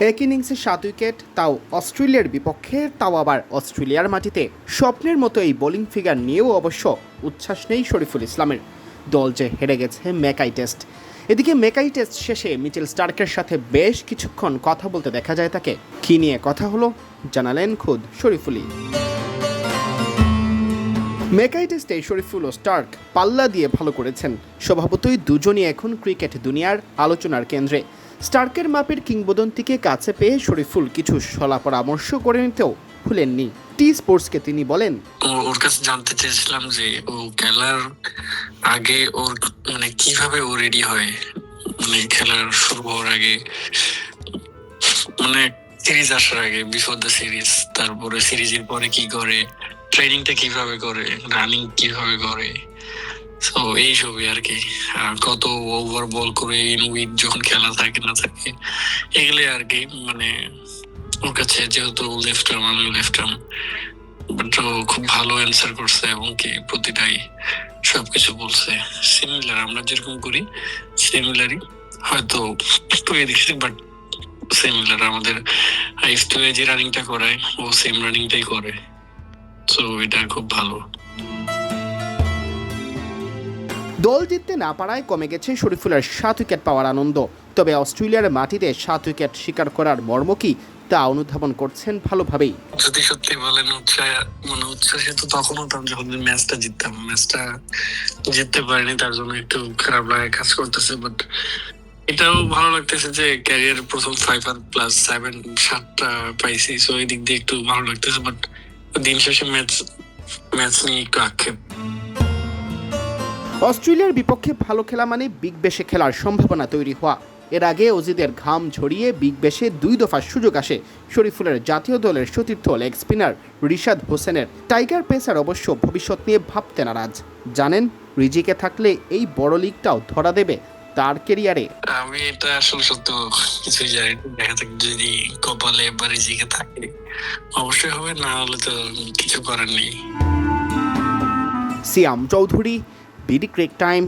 এক ইনিংসে 7 উইকেট, তাও অস্ট্রেলিয়ার বিপক্ষে, তাও আবার অস্ট্রেলিয়ার মাটিতে। স্বপ্নের মতো এই বোলিং ফিগার নিয়েও অবশ্য উচ্ছ্বাস নেই শরীফুল ইসলামের। দল যে হেরে গেছে ম্যাকাই টেস্ট। এদিকে ম্যাকাই টেস্ট শেষে মিচেল স্টার্কের সাথে বেশ কিছুক্ষণ কথা বলতে দেখা যায় তাকে। কী নিয়ে কথা হলো জানালেন খোদ শরীফুলই। ম্যাকাই টেস্টে শরীফুল ও স্টার্ক পাল্লা দিয়ে ভালো করেছেন। স্বভাবতই দুজনই এখন ক্রিকেট দুনিয়ার আলোচনার কেন্দ্রে। স্টার্কের মাপের কিংবদন্তিকে কাছে পেয়ে শরীফুল কিছু সলা পরামর্শ করে নিতেও ভুলেননি। টি স্পোর্টসকে তিনি বলেন, ওর কাছে জানতে চেয়েছিলাম যে ও খেলার আগে ওর কিভাবে ও রেডি হয়, খেলার শুরু হওয়ার আগে, সিরিজ আসার আগে, বিফোর দ্য সিরিজ, তারপরে সিরিজের পরে কি করে, ট্রেনিংটা কিভাবে করে, রানিং কিভাবে করে, তো এইসবই আর কি। কত ওভার বল করে ইন উইক যখন খেলা থাকে না থাকে, এগুলো আর কি। ওর কাছে যেহেতু লেফট আর্ম, আমি লেফট আর্ম, বাট ও খুব ভালো অ্যান্সার করছে এবং কি প্রতিটাই সবকিছু বলছে সিমিলার, আমরা যেরকম করি সিমিলারই, হয়তো দেখছি বাট সিমিলার। আমাদের হাইস্টে যে রানিংটা করায় ও সেম রানিংটাই করে, তো এটা খুব ভালো। দল জিততে না পারায় কমে গেছে শরীফুলের 7 উইকেট পাওয়ার আনন্দ। তবে অস্ট্রেলিয়ার মাটিতে 7 উইকেট শিকার করার মর্ম কি তা অনুধাবন করছেন ভালোভাবেই। যদি সত্যি বলেন উচ্ছ্বাসিত তখন হতাম যখন ম্যাচটা জিততাম। ম্যাচটা জিততে পারিনি, তার জন্য একটু খারাপ লাগে কাজ করতেছে, বাট এটাও ভালো লাগতেছে যে ক্যারিয়ার প্রথম 5+7 পাইছি, সো এই দিক দিয়ে একটু ভালো লাগতেছে। বাট দিন শেষে ম্যাচ নিয়ে একটু আক্ষেপ। অস্ট্রেলিয়ার বিপক্ষে ভালো খেলা মানে বিগ ব্যাশে খেলার সম্ভাবনা তৈরি হওয়া। এর আগে অজিদের ঘাম ঝরিয়ে বিগ ব্যাশে 2 দফা সুযোগ আসে শরীফুলের জাতীয় দলের সতীর্থ লেগ স্পিনার রিশাদ হোসেনের। টাইগার পেসার অবশ্য ভবিষ্যৎ নিয়ে ভাবতে নারাজ। জানেন, রিজিকে থাকলে এই বড় লিগটাও ধরা দেবে তার কেরিয়ারে। আমি এটা আসলে সত্য কিছুই জানি না, দেখা যাক যদি কপালে বা রিজিকে থাকে অবশ্যই হবে, না হলে তো কিছু করার নেই। সিয়াম চৌধুরী, বিডি ক্রিক টাইম।